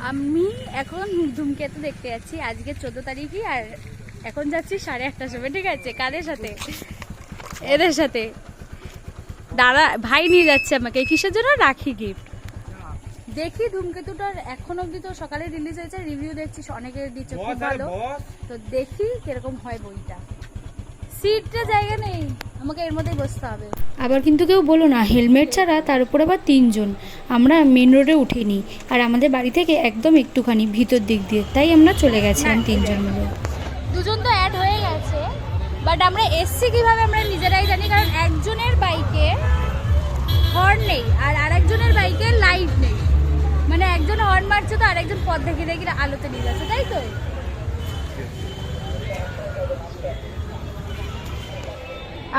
আমি এখন ধূমকেতু দেখতে যাচ্ছি। আজকে 14 তারিখই, আর এখন যাচ্ছি 8:30টার সময়। ঠিক আছে, কাদের সাথে? এদের সাথে। দাদা ভাই নিয়ে যাচ্ছে আমাকে। কিসের জন্য? রাখি গিফট। দেখি ধূমকেতুটার এখন অবধি তো সকালে রিলিজ হয়েছে, রিভিউ দেখছি অনেকে দিচ্ছে খুব ভালো। তো দেখি কিরকম হয় বইটা। সিটটা জায়গা নেই, আমাকে এর মধ্যেই বসতে হবে। আবার কিন্তু কেউ বলো না হেলমেট ছাড়া, তার উপর আবার 3 জন। আমরা মেন রোডে উঠিনি, আর আমাদের বাড়ি থেকে একদম একটুখানি ভিতর দিক দিয়ে, তাই আমরা চলে গেছিলাম 3 জন মিলে। 2 জন তো অ্যাড হয়ে গেছে, বাট আমরা এসছি কিভাবে আমরা নিজেরাই জানি। কারণ একজনের বাইকে হর্ন নেই আর আরেকজনের বাইকে লাইট নেই, মানে একজন হর্ন মারছে তো আরেকজন পথ দেখিয়ে দেখিয়ে আলোতে নিয়ে যাচ্ছে, তাই তো?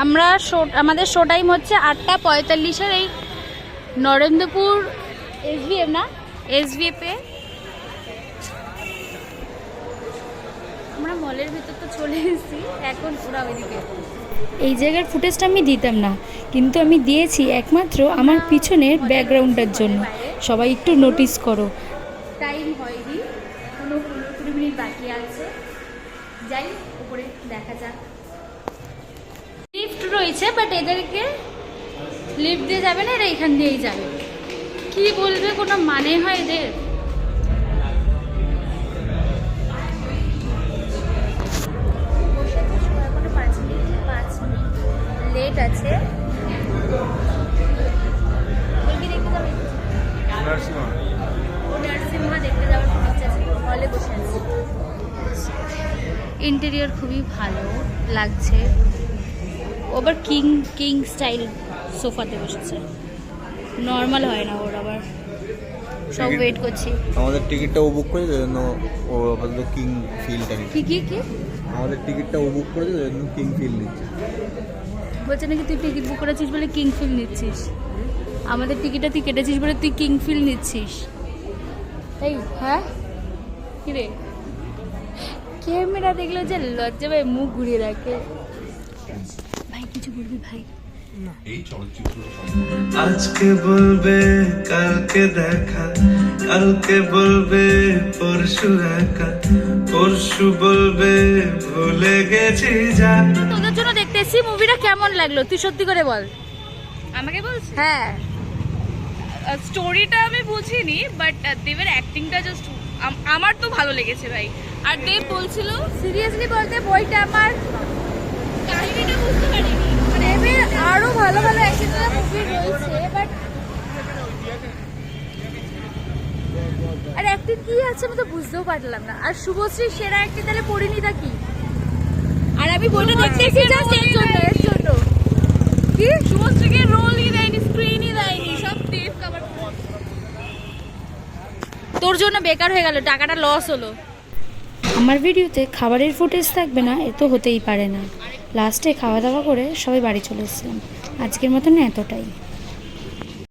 আমরা আমাদের শো টাইম হচ্ছে 8:45-এর এই নরেন্দ্রপুর SVF না SVF-এ। আমরা মলের ভিতর তো চলে এসেছি, এখন ওরা ওইদিকে। এই জায়গার ফুটেজটা আমি দিতাম না, কিন্তু আমি দিয়েছি একমাত্র আমার পিছনের ব্যাকগ্রাউন্ডটার জন্য। সবাই একটু নোটিস করো। টাইম হয়নি, কোনো 15-20 মিনিট বাকি আছে। যাই উপরে দেখা যাক। লিফট রয়েছে, বাট এদেরকে লিফট দিয়ে যাবে না, এরা এখান দিয়েই যাবে। কি বলবে, কোনো মানে হয় এদের? এখনো 5 মিনিট লেট আছে। দেখতে যাবে নার্সিংহোম দেখতে যাওয়ার খুব ইচ্ছা ছিল, হলে বসে আছি। ইন্টেরিয়র খুবই ভালো লাগছে। ওবার কিং স্টাইল সোফাতে বসেছে, নর্মাল হয় না ওর। আবার সব ওয়েট করছি। আমাদের টিকিটটা ও বুক করেছে, জন্য ও আপাতত কিং ফিলটা নিচ্ছে। কি আমাদের টিকিটটা ও বুক করেছে, জন্য কিং ফিল নিচ্ছে। বলছে নাকি তুই টিকিট বুক করেছিস বলে কিং ফিল নিচ্ছিস। আমাদের টিকিটটা তুই কেটেছিস বলে তুই কিং ফিল নিচ্ছিস, তাই? হ্যাঁ কি রে, ক্যামেরা দেখলে যে লজ্জা ভাই মুখ ঘুরিয়ে রাখে। ভাই কিছু বলবি ভাই? আজকে বলবে কালকে দেখা, কালকে বলবে পরশু একা, পরশু বলবে ভুলে গেছি যা। তোদের জন্য দেখতে এসেছি। মুভিটা কেমন লাগলো তুই সত্যি করে বল। আমাকে বলছিস? হ্যাঁ, স্টোরিটা আমি বুঝিনি, বাট দেবের অ্যাক্টিংটা জাস্ট আমার তো ভালো লেগেছে ভাই। আর দেব বলছিল সিরিয়াসলি বলতে বইটা আমার কাহিনীটা বুঝতে পারিনি। মানে এবার আরো ভালো ভালো অ্যাকশন মুভি রয়েছে, বাট আর অ্যাক্টিং কি আছে আমি তো বুঝতেও পারলাম না। আর শুভশ্রী সেরা অ্যাক্টিং তাহলে পরিণীতা কি? আর আমি বইটা দেখতেছি জাস্ট এর জন্য কি শুভশ্রীকে রোলই দেয়নি, স্ক্রিনই দেয়নি, সব দেব কভার। তোর জন্য বেকার হয়ে গেল, টাকাটা লস হলো। আমার ভিডিওতে খাবারের ফুটেজ থাকবে না, এ তো হতেই পারে না। লাস্টে খাওয়া দাওয়া করে সবাই বাড়ি চলে এসেছিলাম। আজকের মতন এতটাই।